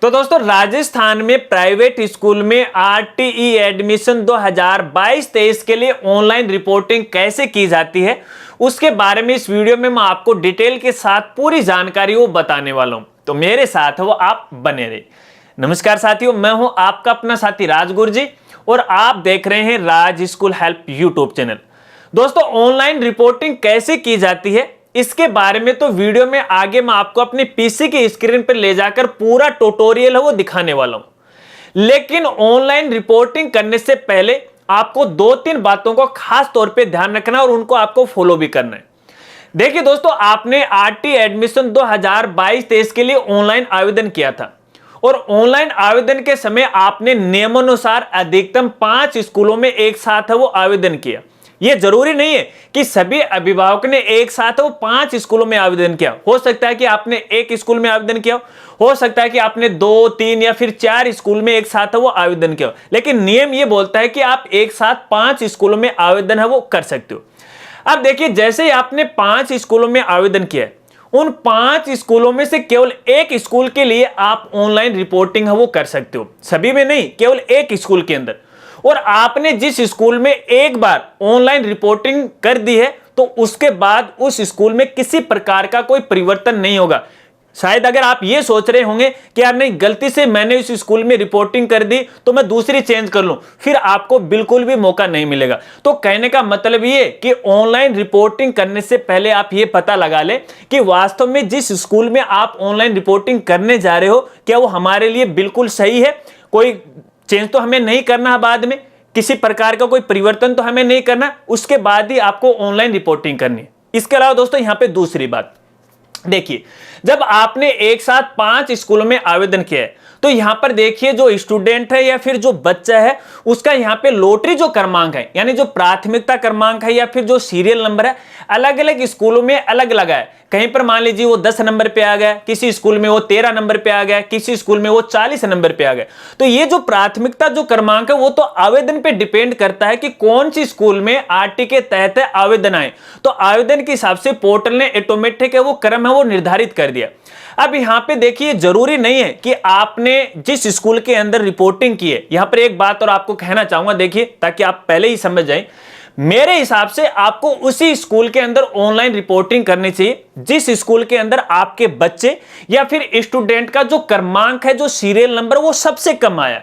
तो दोस्तों राजस्थान में प्राइवेट स्कूल में आरटीई एडमिशन 2022-23 के लिए ऑनलाइन रिपोर्टिंग कैसे की जाती है उसके बारे में इस वीडियो में मैं आपको डिटेल के साथ पूरी जानकारी वो बताने वाला हूं। तो मेरे साथ वो आप बने रहे। नमस्कार साथियों, मैं हूं आपका अपना साथी राज गुरजी और आप देख रहे हैं राज स्कूल हेल्प यूट्यूब चैनल। दोस्तों ऑनलाइन रिपोर्टिंग कैसे की जाती है इसके बारे में तो वीडियो में आगे मैं आपको अपने पीसी की स्क्रीन पर ले जाकर पूरा ट्यूटोरियल है वो दिखाने वाला हूं। लेकिन ऑनलाइन रिपोर्टिंग करने से पहले आपको 2-3 बातों को खास तौर पे ध्यान रखना और उनको आपको फॉलो भी करना है। देखिए दोस्तों, आपने आरटी एडमिशन 2022-23 के लिए ऑनलाइन आवेदन किया था और ऑनलाइन आवेदन के समय आपने नियमानुसार अधिकतम 5 स्कूलों में एक साथ है वो आवेदन किया। यह जरूरी नहीं है कि सभी अभिभावक ने एक साथ वो 5 स्कूलों में आवेदन किया। हो सकता है कि आपने एक स्कूल में आवेदन किया, हो सकता है कि आपने 2, 3 या फिर 4 स्कूल में एक साथ वो आवेदन किया, लेकिन नियम यह बोलता है कि आप एक साथ 5 स्कूलों में आवेदन है वो कर सकते हो। अब देखिए, जैसे ही आपने 5 स्कूलों में आवेदन किया, उन 5 स्कूलों में से केवल एक स्कूल के लिए आप ऑनलाइन रिपोर्टिंग है वो कर सकते हो, सभी में नहीं, केवल एक स्कूल के अंदर। और आपने जिस स्कूल में एक बार ऑनलाइन रिपोर्टिंग कर दी है तो उसके बाद उस स्कूल में किसी प्रकार का कोई परिवर्तन नहीं होगा। शायद अगर आप ये सोच रहे होंगे कि यार नहीं, गलती से मैंने इस स्कूल में रिपोर्टिंग कर दी तो मैं दूसरी चेंज कर लूं, फिर आपको बिल्कुल भी मौका नहीं मिलेगा। तो कहने का मतलब ये कि ऑनलाइन रिपोर्टिंग करने से पहले आप ये पता लगा ले कि वास्तव में जिस स्कूल में आप ऑनलाइन रिपोर्टिंग करने जा रहे हो क्या वो हमारे लिए बिल्कुल सही है, कोई चेंज तो हमें नहीं करना है, बाद में किसी प्रकार का कोई परिवर्तन तो हमें नहीं करना, उसके बाद ही आपको ऑनलाइन रिपोर्टिंग करनी है। इसके अलावा दोस्तों यहां पे दूसरी बात देखिए, जब आपने एक साथ 5 स्कूलों में आवेदन किया है तो यहां पर देखिए जो स्टूडेंट है या फिर जो बच्चा है उसका यहां पे लॉटरी जो क्रमांक है, यानी जो प्राथमिकता क्रमांक है या फिर जो सीरियल नंबर है, अलग अलग स्कूलों में अलग अलग है। कहीं पर मान लीजिए वो 10 नंबर पे आ गया, किसी स्कूल में वो 13 नंबर पे आ गया, किसी स्कूल में वो 40 नंबर पे आ गया। तो ये जो प्राथमिकता जो क्रमांक है वो तो आवेदन पे डिपेंड करता है कि कौन सी स्कूल में आरटी के तहत आवेदन आए। तो आवेदन के हिसाब से पोर्टल ने ऑटोमेटिक है वो क्रम है वो निर्धारित कर दिया। अब यहां पे देखिए, जरूरी नहीं है कि आपने जिस स्कूल के अंदर रिपोर्टिंग की है, यहां पर एक बात और आपको कहना चाहूंगा, देखिए ताकि आप पहले ही समझ जाएं, मेरे हिसाब से आपको उसी स्कूल के अंदर ऑनलाइन रिपोर्टिंग करनी चाहिए जिस स्कूल के अंदर आपके बच्चे या फिर स्टूडेंट का जो क्रमांक है, जो सीरियल नंबर वो सबसे कम आया।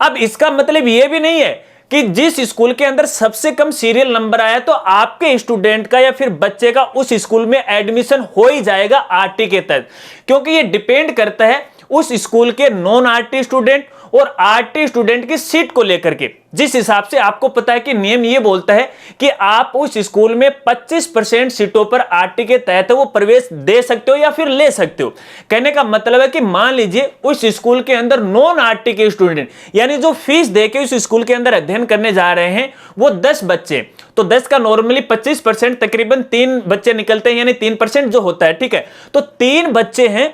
अब इसका मतलब यह भी नहीं है कि जिस स्कूल के अंदर सबसे कम सीरियल नंबर आया तो आपके स्टूडेंट का या फिर बच्चे का उस स्कूल में एडमिशन हो ही जाएगा आरटी के तहत, क्योंकि ये डिपेंड करता है उस स्कूल के नॉन आरटी स्टूडेंट और आरटी स्टूडेंट की सीट को लेकर के। जिस हिसाब से आपको पता है कि नियम ये बोलता है कि आप उस स्कूल में 25% सीटों पर आरटी के तहत वो प्रवेश दे सकते हो या फिर ले सकते हो। कहने का मतलब है कि मान लीजिए उस स्कूल के अंदर नॉन आरटी के स्टूडेंट, यानी जो फीस देके उस स्कूल के अंदर अध्ययन करने जा रहे हैं, वो 10 बच्चे, तो 10 का नॉर्मली 25% तकरीबन 3 बच्चे निकलते हैं, यानी 3% जो होता है, ठीक है। तो 3 बच्चे हैं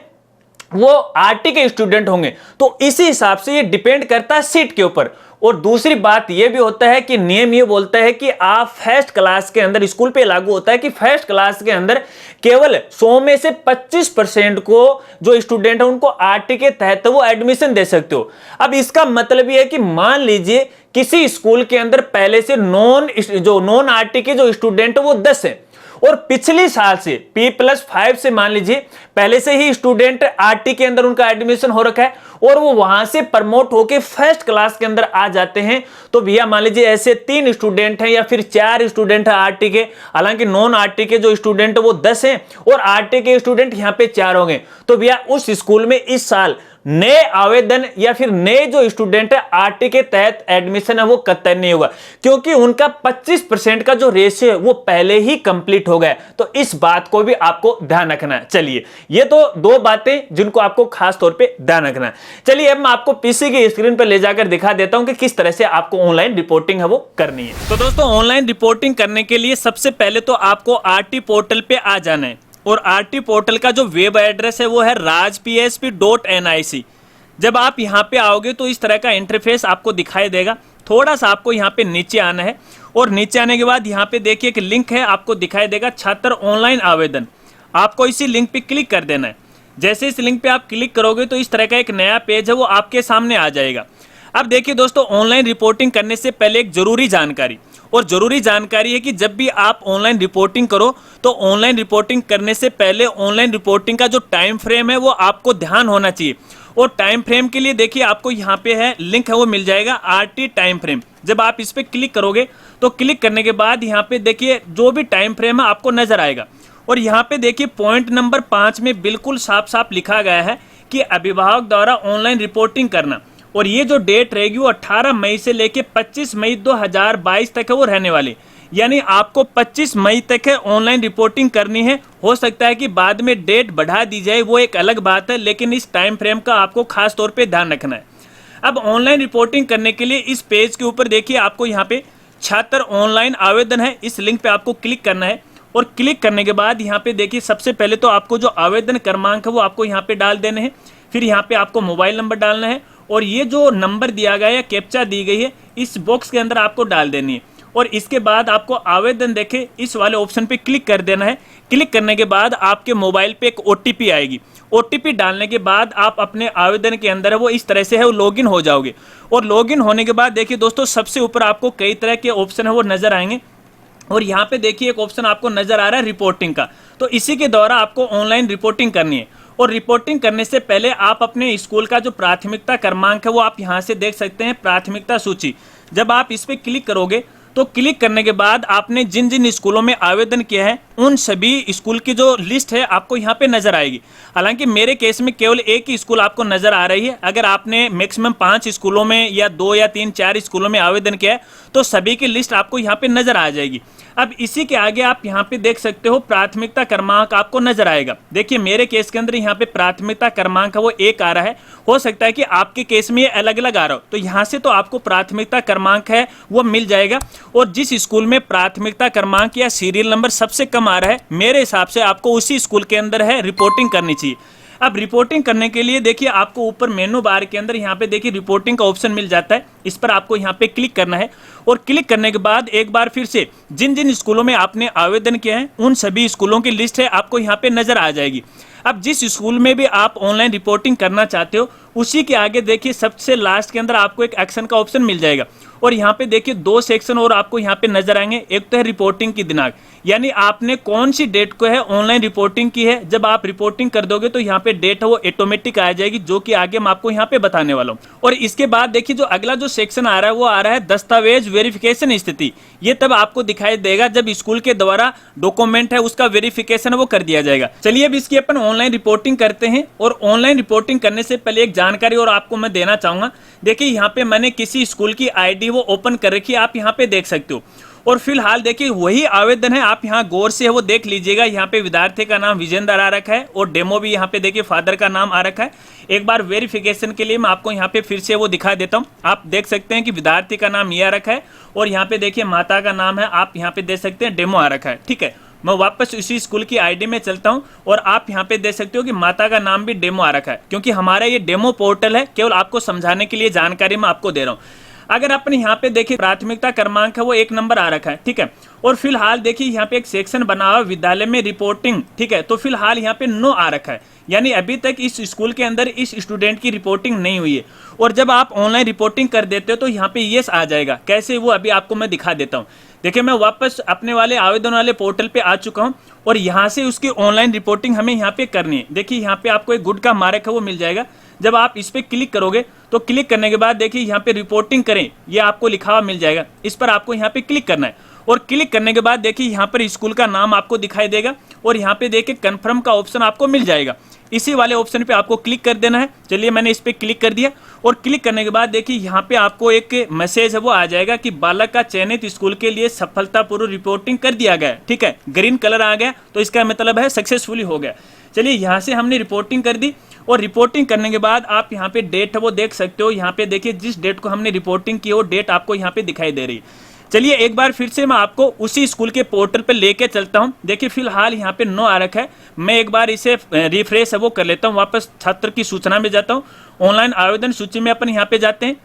वो आरटी के स्टूडेंट होंगे, तो इसी हिसाब से ये डिपेंड करता है सीट के ऊपर। और दूसरी बात ये भी होता है कि नियम ये बोलता है कि आप फर्स्ट क्लास के अंदर, स्कूल पे लागू होता है कि फर्स्ट क्लास के अंदर केवल 100 में से 25% को जो स्टूडेंट है उनको आरटी के तहत वो एडमिशन दे सकते हो। अब इसका मतलब ये है कि मान लीजिए किसी स्कूल के अंदर पहले से नॉन आरटी के जो स्टूडेंट है वो 10 है और पिछले साल से P+5 से मान लीजिए पहले से ही स्टूडेंट आरटी के अंदर उनका एडमिशन हो रखा है और वो वहां से प्रमोट होके फर्स्ट क्लास के अंदर आ जाते हैं, तो भैया मान लीजिए ऐसे 3 स्टूडेंट हैं या फिर 4 स्टूडेंट हैं आरटी के, हालांकि नॉन आरटी के जो स्टूडेंट है वो 10 हैं और आरटी के स्टूडेंट यहां पे 4 होंगे, तो भैया उस स्कूल में इस साल नए आवेदन या फिर नए जो स्टूडेंट है आरटी के तहत एडमिशन है वो कतई नहीं होगा, क्योंकि उनका 25% का जो रेशियो है वो पहले ही कंप्लीट हो गया। तो इस बात को भी आपको ध्यान रखना है। चलिए, ये तो 2 बातें जिनको आपको खास तौर पे ध्यान रखना है। चलिए अब मैं आपको पीसी की स्क्रीन पर ले जाकर दिखा देता हूं कि किस तरह से आपको ऑनलाइन रिपोर्टिंग है वो करनी है। तो दोस्तों ऑनलाइन रिपोर्टिंग करने के लिए सबसे पहले तो आपको आरटी पोर्टल पे आ जाना है और आरटी पोर्टल का जो वेब एड्रेस है वो है rajpsp.nic। जब आप यहाँ पे आओगे तो इस तरह का इंटरफेस आपको दिखाई देगा। थोड़ा सा आपको यहाँ पे नीचे आना है और नीचे आने के बाद यहाँ पे देखिए कि लिंक है, आपको दिखाई देगा छात्र ऑनलाइन आवेदन। आपको इसी लिंक पे क्लिक कर देना है। जैसे इस लिंक पे आप क्लिक करोगे तो इस तरह का एक नया पेज है वो आपके सामने आ जाएगा। अब देखिए दोस्तों, ऑनलाइन रिपोर्टिंग करने से पहले एक जरूरी जानकारी, और जरूरी जानकारी है कि जब भी आप ऑनलाइन रिपोर्टिंग करो तो ऑनलाइन रिपोर्टिंग करने से पहले ऑनलाइन रिपोर्टिंग का जो टाइम फ्रेम है वो आपको ध्यान होना चाहिए। और टाइम फ्रेम के लिए देखिए आपको यहाँ पे है लिंक है वो मिल जाएगा आरटी टाइम फ्रेम। जब आप इस पर क्लिक करोगे तो क्लिक करने के बाद यहाँ पे देखिए जो भी टाइम फ्रेम है आपको नजर आएगा। और यहाँ पे देखिए पॉइंट नंबर 5 में बिल्कुल साफ साफ लिखा गया है कि अभिभावक द्वारा ऑनलाइन रिपोर्टिंग करना, और ये जो डेट रहेगी वो 18 मई से लेके 25 मई 2022 तक है वो रहने वाली। यानी आपको 25 मई तक है ऑनलाइन रिपोर्टिंग करनी है। हो सकता है कि बाद में डेट बढ़ा दी जाए, वो एक अलग बात है, लेकिन इस टाइम फ्रेम का आपको खास तौर पे ध्यान रखना है। अब ऑनलाइन रिपोर्टिंग करने के लिए इस पेज के ऊपर देखिए आपको यहाँ पे छात्र ऑनलाइन आवेदन है, इस लिंक पे आपको क्लिक करना है। और क्लिक करने के बाद यहाँ पे देखिए सबसे पहले तो आपको जो आवेदन क्रमांक है वो आपको यहाँ पे डाल देने हैं। फिर यहाँ पे आपको मोबाइल नंबर डालना है, और ये जो नंबर दिया गया है, कैप्चा दी गई है, इस बॉक्स के अंदर आपको डाल देनी है। और इसके बाद आपको आवेदन देखे इस वाले ऑप्शन पे क्लिक कर देना है। क्लिक करने के बाद आपके मोबाइल पे एक OTP आएगी। OTP डालने के बाद आप अपने आवेदन के अंदर है वो इस तरह से है वो लॉगिन हो जाओगे। और लॉगिन होने के बाद देखिए दोस्तों, सबसे ऊपर आपको कई तरह के ऑप्शन है वो नजर आएंगे। और यहाँ पे देखिए एक ऑप्शन आपको नजर आ रहा है रिपोर्टिंग का, तो इसी के द्वारा आपको ऑनलाइन रिपोर्टिंग करनी है। और रिपोर्टिंग करने से पहले आप अपने स्कूल का जो प्राथमिकता क्रमांक है वो आप यहाँ से देख सकते हैं, प्राथमिकता सूची। जब आप इस पर क्लिक करोगे तो क्लिक करने के बाद आपने जिन जिन स्कूलों में आवेदन किया है उन सभी स्कूल की जो लिस्ट है आपको यहाँ पे नजर आएगी। हालांकि मेरे केस में केवल एक ही स्कूल आपको नजर आ रही है। अगर आपने मैक्सिमम 5 स्कूलों में या 2 या 3 4 स्कूलों में आवेदन किया है तो सभी की लिस्ट आपको यहाँ पे नजर आ जाएगी। अब इसी के आगे आप यहाँ पे देख सकते हो प्राथमिकता क्रमांक आपको नजर आएगा। देखिए मेरे केस के अंदर यहाँ पे प्राथमिकता क्रमांक है वो 1 आ रहा है। हो सकता है कि आपके केस में ये अलग अलग आ रहा हो, तो यहाँ से तो आपको प्राथमिकता क्रमांक है वो मिल जाएगा। और जिस स्कूल में प्राथमिकता क्रमांक या सीरियल नंबर सबसे कम आ रहा है, मेरे हिसाब से आपको उसी स्कूल के अंदर है रिपोर्टिंग करनी चाहिए। अब रिपोर्टिंग करने के लिए देखिए आपको ऊपर मेनू बार के अंदर यहाँ पे देखिए रिपोर्टिंग का ऑप्शन मिल जाता है। इस पर आपको यहाँ पे क्लिक करना है। और क्लिक करने के बाद एक बार फिर से जिन जिन स्कूलों में आपने आवेदन किया है उन सभी स्कूलों की लिस्ट है आपको यहाँ पे नजर आ जाएगी। अब जिस स्कूल में भी आप ऑनलाइन रिपोर्टिंग करना चाहते हो उसी के आगे देखिए सबसे लास्ट के अंदर आपको एक एक्शन का ऑप्शन मिल जाएगा। और यहाँ पे देखिए 2 सेक्शन और आपको यहाँ पे नजर आएंगे। एक तो है रिपोर्टिंग की दिनांक, यानी आपने कौन सी डेट को है ऑनलाइन रिपोर्टिंग की है। जब आप रिपोर्टिंग कर दोगे तो यहाँ पे डेट है वो ऑटोमेटिक आ जाएगी, जो कि आगे मैं आपको यहाँ पे बताने वाला हूँ। और इसके बाद देखिए जो अगला जो सेक्शन आ रहा है वो आ रहा है दस्तावेज वेरिफिकेशन स्थिति। ये तब आपको दिखाई देगा जब स्कूल के द्वारा डॉक्यूमेंट है उसका वेरिफिकेशन वो कर दिया जाएगा। चलिए अब इसकी अपन ऑनलाइन रिपोर्टिंग करते हैं। और ऑनलाइन रिपोर्टिंग करने से पहले एक जानकारी और आपको मैं देना चाहूंगा। देखिए यहाँ पे मैंने किसी स्कूल की आईडी वो ओपन कर रखी है, आप यहाँ पे देख सकते हो। और फिलहाल देखिए वही आवेदन है, आप यहाँ गौर से वो देख लीजिएगा। यहाँ पे विद्यार्थी का नाम विजेंद्र आ रखा है और डेमो भी यहाँ पे देखिए फादर का नाम आ रखा है। एक बार वेरिफिकेशन के लिए मैं आपको यहाँ पे फिर से वो दिखा देता हूँ। आप देख सकते हैं कि विद्यार्थी का नाम ये आ रखा है और यहाँ पे देखिए माता का नाम है, आप यहाँ पे देख सकते हैं डेमो आ रखा है। ठीक है, मैं वापस उसी स्कूल की आईडी में चलता हूं और आप यहां पे देख सकते हो कि माता का नाम भी डेमो आ रखा है, क्योंकि हमारा ये डेमो पोर्टल है, केवल आपको समझाने के लिए जानकारी मैं आपको दे रहा हूं। अगर अपन यहाँ पे देखिए प्राथमिकता क्रमांक है वो 1 नंबर आ रखा है। ठीक है, और फिलहाल देखिए यहाँ पे एक सेक्शन बना हुआ विद्यालय में रिपोर्टिंग। ठीक है, तो फिलहाल यहाँ पे नो आ रखा है, यानी अभी तक इस स्कूल के अंदर इस स्टूडेंट की रिपोर्टिंग नहीं हुई है। और जब आप ऑनलाइन रिपोर्टिंग कर देते हो तो यहाँ पे यस आ जाएगा। कैसे, वो अभी आपको मैं दिखा देता हूँ। देखिए मैं वापस अपने वाले आवेदन वाले पोर्टल पे आ चुका हूँ और यहाँ से उसकी ऑनलाइन रिपोर्टिंग हमें यहाँ पे करनी है। देखिए यहाँ पे आपको एक गुड का मार्क है वो मिल जाएगा। जब आप इस पे क्लिक करोगे तो क्लिक करने के बाद देखिए यहाँ पे रिपोर्टिंग करें, ये आपको लिखा हुआ मिल जाएगा। इस पर आपको यहाँ पे क्लिक करना है और क्लिक करने के बाद देखिए यहाँ पर स्कूल का नाम आपको दिखाई देगा और यहाँ पे देखिए कन्फर्म का ऑप्शन आपको मिल जाएगा। इसी वाले ऑप्शन पे आपको क्लिक कर देना है। चलिए मैंने इस पे क्लिक कर दिया और क्लिक करने के बाद देखिए यहाँ पे आपको एक मैसेज है वो आ जाएगा कि बालक का चयनित स्कूल के लिए सफलतापूर्वक रिपोर्टिंग कर दिया गया। ठीक है, ग्रीन कलर आ गया तो इसका मतलब है सक्सेसफुली हो गया। चलिए यहाँ से हमने रिपोर्टिंग कर दी और रिपोर्टिंग करने के बाद आप यहाँ पे डेट है वो देख सकते हो। यहाँ पे देखिए जिस डेट को हमने रिपोर्टिंग की वो डेट आपको यहाँ पे दिखाई दे रही है। चलिए एक बार फिर से मैं आपको उसी स्कूल के पोर्टल पे लेके चलता हूं। देखिए फिलहाल यहाँ पे नो आ रखा है, मैं एक बार इसे रिफ्रेश है वो कर लेता हूं। वापस छात्र की सूचना में जाता हूं। ऑनलाइन आवेदन सूची में अपन यहाँ पे जाते हैं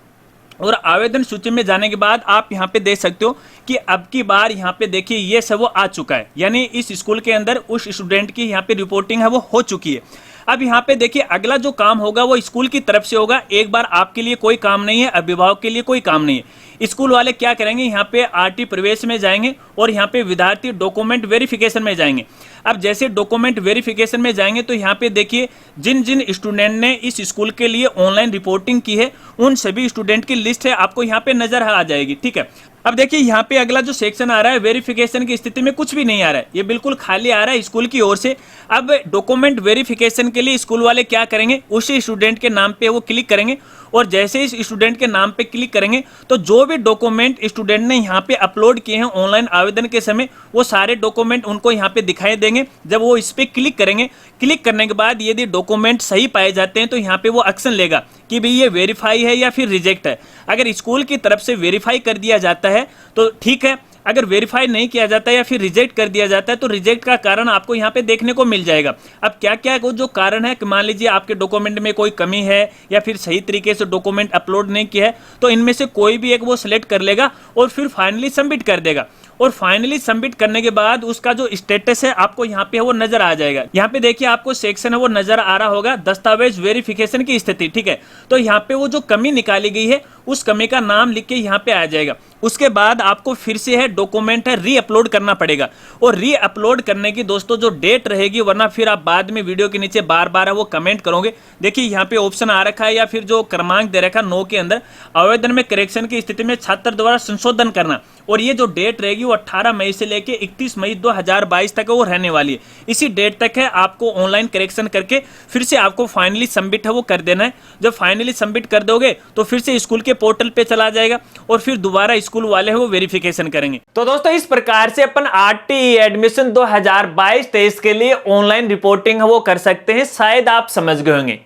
और आवेदन सूची में जाने के बाद आप यहाँ पे देख सकते हो कि अब की बार यहाँ पे देखिए ये सब वो आ चुका है, यानी इस स्कूल के अंदर उस स्टूडेंट की यहाँ पे रिपोर्टिंग है वो हो चुकी है। अब यहाँ पे देखिए अगला जो काम होगा वो स्कूल की तरफ से होगा। एक बार आपके लिए कोई काम नहीं है, अभिभावक के लिए कोई काम नहीं है। स्कूल वाले क्या करेंगे, यहाँ पे आरटी प्रवेश में जाएंगे और यहाँ पे विद्यार्थी डॉक्यूमेंट वेरिफिकेशन में जाएंगे। अब जैसे डॉक्यूमेंट वेरिफिकेशन में जाएंगे तो यहाँ पे देखिए जिन जिन स्टूडेंट ने इस स्कूल के लिए ऑनलाइन रिपोर्टिंग की है उन सभी स्टूडेंट की लिस्ट है आपको यहाँ पे नजर आ जाएगी। ठीक है, अब देखिए यहाँ पे अगला जो सेक्शन आ रहा है वेरिफिकेशन की स्थिति में कुछ भी नहीं आ रहा है, ये बिल्कुल खाली आ रहा है स्कूल की ओर से। अब डॉक्यूमेंट वेरिफिकेशन के लिए स्कूल वाले क्या करेंगे, उसी स्टूडेंट के नाम पे वो क्लिक करेंगे और जैसे इस स्टूडेंट के नाम पे क्लिक करेंगे तो जो भी डॉक्यूमेंट स्टूडेंट ने यहाँ पे अपलोड किए हैं ऑनलाइन आवेदन के समय वो सारे डॉक्यूमेंट उनको यहाँ पे दिखाई देंगे। जब वो इस पे क्लिक करेंगे, क्लिक करने के बाद यदि डॉक्यूमेंट सही पाए जाते हैं तो यहाँ पे वो एक्शन लेगा कि भाई ये वेरीफाई है या फिर रिजेक्ट है। अगर स्कूल की तरफ से वेरीफाई कर दिया जाता है तो ठीक है, अगर वेरीफाई नहीं किया जाता या फिर रिजेक्ट कर दिया जाता है तो रिजेक्ट का कारण आपको यहाँ पे देखने को मिल जाएगा। अब क्या क्या वो जो कारण है कि मान लीजिए आपके डॉक्यूमेंट में कोई कमी है या फिर सही तरीके से डॉक्यूमेंट अपलोड नहीं किया है तो इनमें से कोई भी एक वो सिलेक्ट कर लेगा और फिर फाइनली सबमिट कर देगा। और फाइनली सबमिट करने के बाद उसका जो स्टेटस है आपको यहाँ पे वो नजर आ जाएगा। यहाँ पे देखिए आपको सेक्शन है वो नजर आ रहा होगा दस्तावेज वेरिफिकेशन की स्थिति। ठीक है, तो यहाँ पे वो जो कमी निकाली गई है उस कमी का नाम लिख के यहाँ पे आ जाएगा। उसके बाद आपको फिर से है डॉक्यूमेंट है री अपलोड करना पड़ेगा और री अपलोड करने की दोस्तों जो डेट रहेगी, वरना फिर आप बाद में वीडियो के नीचे बार बार है वो कमेंट करोगे। देखिए यहाँ पे ऑप्शन आ रखा है या फिर जो क्रमांक दे रखा है 9 के अंदर आवेदन में करेक्शन की स्थिति में छात्र द्वारा संशोधन करना, और ये जो डेट रहेगी वो 18 मई से लेके 31 मई 2022 तक वो रहने वाली है। इसी डेट तक है आपको ऑनलाइन करेक्शन करके फिर से आपको फाइनली सबमिट है वो कर देना है। जब फाइनली सबमिट कर दोगे तो फिर से स्कूल के पोर्टल पे चला जाएगा और फिर दोबारा स्कूल वाले हैं वो वेरिफिकेशन करेंगे। तो दोस्तों इस प्रकार से अपन आरटीई एडमिशन 2022-23 के लिए ऑनलाइन रिपोर्टिंग है वो कर सकते हैं। शायद आप समझ गए होंगे।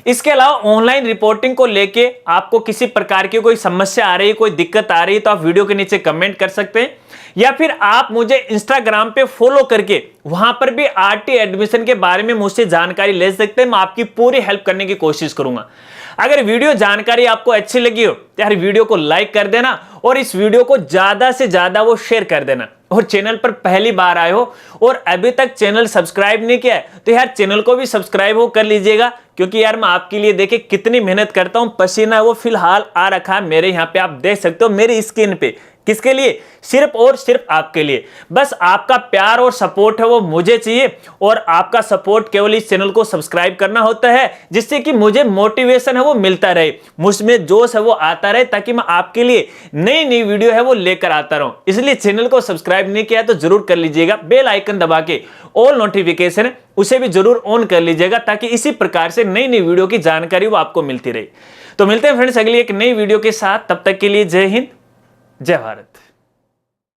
इसके अलावा ऑनलाइन रिपोर्टिंग को लेके आपको किसी प्रकार की कोई समस्या आ रही है, कोई दिक्कत आ रही है तो आप वीडियो के नीचे कमेंट कर सकते हैं, या फिर आप मुझे इंस्टाग्राम पे फॉलो करके वहां पर भी आरटी एडमिशन के बारे में मुझसे जानकारी ले सकते हैं। मैं आपकी पूरी हेल्प करने की कोशिश करूंगा। अगर वीडियो जानकारी आपको अच्छी लगी हो तो यार वीडियो को लाइक कर देना और इस वीडियो को ज्यादा से ज्यादा वो शेयर कर देना। और चैनल पर पहली बार आए हो और अभी तक चैनल सब्सक्राइब नहीं किया है तो यार चैनल को भी सब्सक्राइब हो कर लीजिएगा, क्योंकि यार मैं आपके लिए देखिए कितनी मेहनत करता हूं। पसीना वो फिलहाल आ रखा है मेरे यहाँ पे, आप देख सकते हो मेरी स्किन पे। किसके लिए? सिर्फ और सिर्फ आपके लिए। बस आपका प्यार और सपोर्ट है वो मुझे चाहिए, और आपका सपोर्ट केवल इस चैनल को सब्सक्राइब करना होता है, जिससे कि मुझे मोटिवेशन है वो मिलता रहे, मुझमें जोश है वो आता रहे, ताकि मैं आपके लिए नई नई वीडियो है वो लेकर आता रहूं। इसलिए चैनल को सब्सक्राइब नहीं किया तो जरूर कर लीजिएगा। बेल आइकन दबा के ऑल नोटिफिकेशन है उसे भी जरूर ऑन कर लीजिएगा, ताकि इसी प्रकार से नई नई वीडियो की जानकारी वो आपको मिलती रहे। तो मिलते हैं फ्रेंड्स अगली एक नई वीडियो के साथ, तब तक के लिए जय हिंद, जय भारत।